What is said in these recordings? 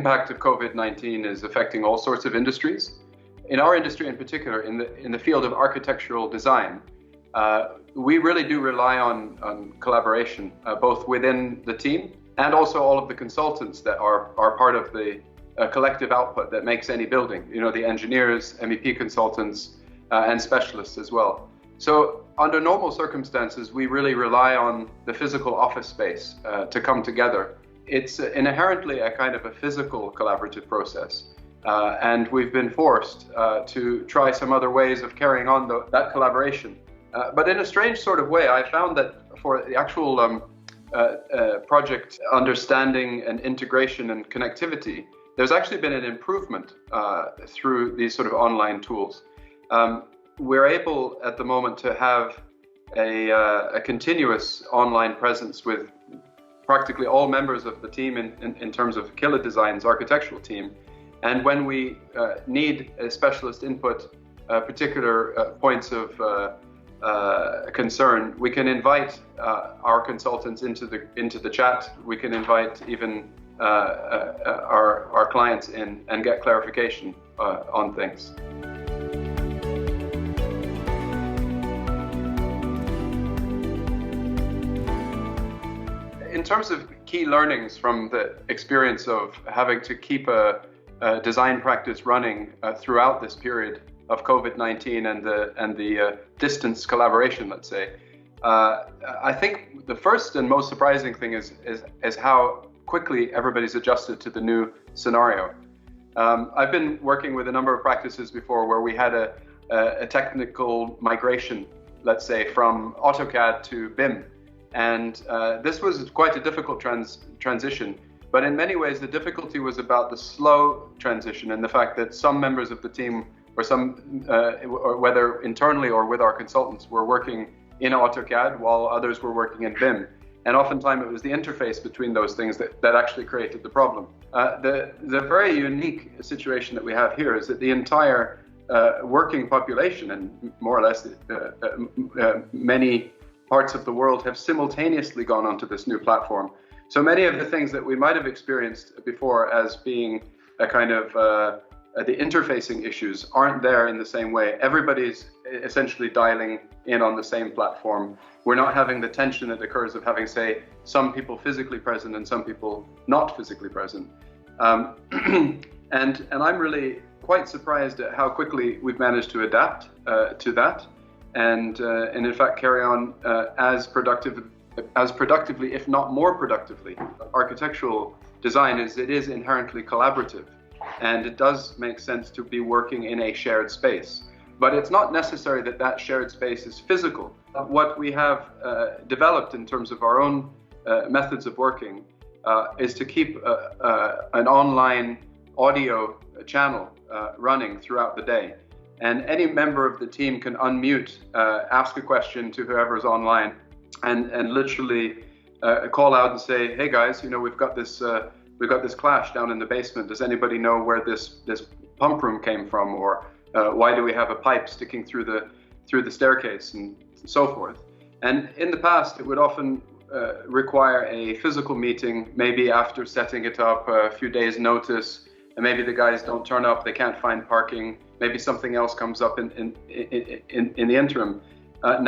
impact of COVID-19 is affecting all sorts of industries. In our industry in particular, in the field of architectural design, we really do rely on collaboration, both within the team and also all of the consultants that are part of the collective output that makes any building. You know, the engineers, MEP consultants, and specialists as well. So under normal circumstances, we really rely on the physical office space to come together. It's inherently a kind of a physical collaborative process. And we've been forced to try some other ways of carrying on that collaboration. But in a strange sort of way, I found that for the actual project understanding and integration and connectivity, there's actually been an improvement through these sort of online tools. We're able at the moment to have a continuous online presence with practically all members of the team in terms of Killa Design's architectural team. And when we need a specialist input, particular points of concern, we can invite our consultants into the chat. We can invite even our clients in and get clarification on things. In terms of key learnings from the experience of having to keep a design practice running throughout this period of COVID-19 and the distance collaboration, let's say, I think the first and most surprising thing is how quickly everybody's adjusted to the new scenario. I've been working with a number of practices before where we had a technical migration, let's say, from AutoCAD to BIM. And this was quite a difficult transition. But in many ways, the difficulty was about the slow transition and the fact that some members of the team, or whether internally or with our consultants, were working in AutoCAD while others were working in BIM. And oftentimes it was the interface between those things that actually created the problem. The very unique situation that we have here is that the entire working population, and more or less many parts of the world, have simultaneously gone onto this new platform. So many of the things that we might have experienced before as being a kind of the interfacing issues aren't there in the same way. Everybody's essentially dialing in on the same platform. We're not having the tension that occurs of having, say, some people physically present and some people not physically present. And I'm really quite surprised at how quickly we've managed to adapt to that and in fact carry on as productively, if not more productively. Architectural design is inherently collaborative, and it does make sense to be working in a shared space. But it's not necessary that that shared space is physical. What we have developed in terms of our own methods of working is to keep an online audio channel running throughout the day. And any member of the team can unmute, ask a question to whoever's online, and literally call out and say, "Hey guys, you know, we've got this clash down in the basement. Does anybody know where this pump room came from, or why do we have a pipe sticking through the staircase," and so forth. And in the past, it would often require a physical meeting, maybe after setting it up, a few days' notice, and maybe the guys don't turn up, they can't find parking, maybe something else comes up in the interim.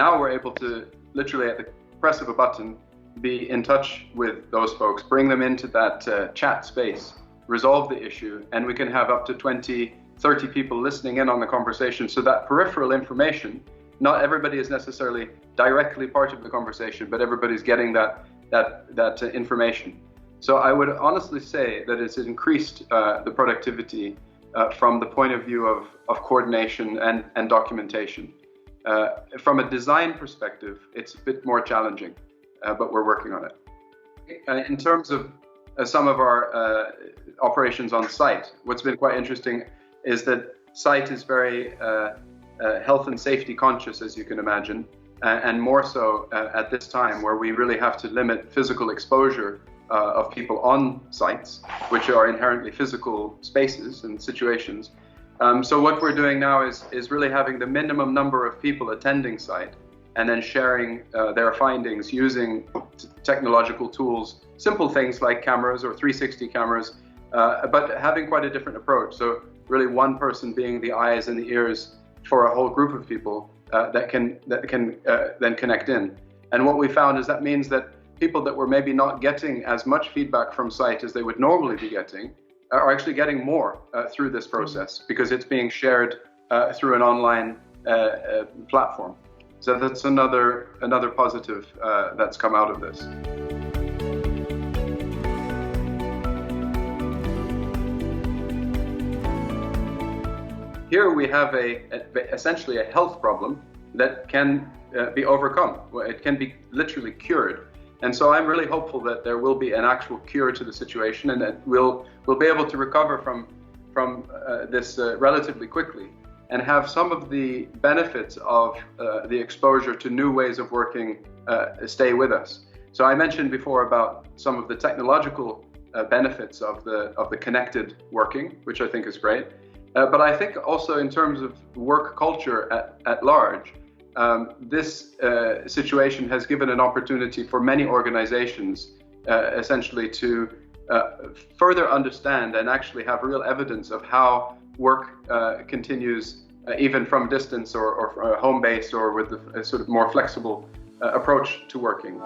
Now we're able to literally at the press of a button be in touch with those folks, bring them into that chat space, resolve the issue, and we can have up to 20, 30 people listening in on the conversation. So that peripheral information, not everybody is necessarily directly part of the conversation, but everybody's getting that information. So I would honestly say that it's increased the productivity from the point of view of coordination and documentation. From a design perspective, it's a bit more challenging, but we're working on it. In terms of some of our operations on site, what's been quite interesting is that site is very health and safety conscious, as you can imagine, and more so at this time where we really have to limit physical exposure of people on sites, which are inherently physical spaces and situations. So what we're doing now is really having the minimum number of people attending site and then sharing their findings using technological tools, simple things like cameras or 360 cameras, but having quite a different approach. So really one person being the eyes and the ears for a whole group of people that can then connect in. And what we found is that means that people that were maybe not getting as much feedback from site as they would normally be getting are actually getting more through this process, because it's being shared through an online platform. So that's another positive that's come out of this. Here we have essentially a health problem that can be overcome. It can be literally cured. And so I'm really hopeful that there will be an actual cure to the situation, and that we'll be able to recover from this relatively quickly, and have some of the benefits of the exposure to new ways of working stay with us. So I mentioned before about some of the technological benefits of the connected working, which I think is great. But I think also in terms of work culture at large, this situation has given an opportunity for many organizations essentially to further understand and actually have real evidence of how work continues even from distance or home base, or with a sort of more flexible approach to working.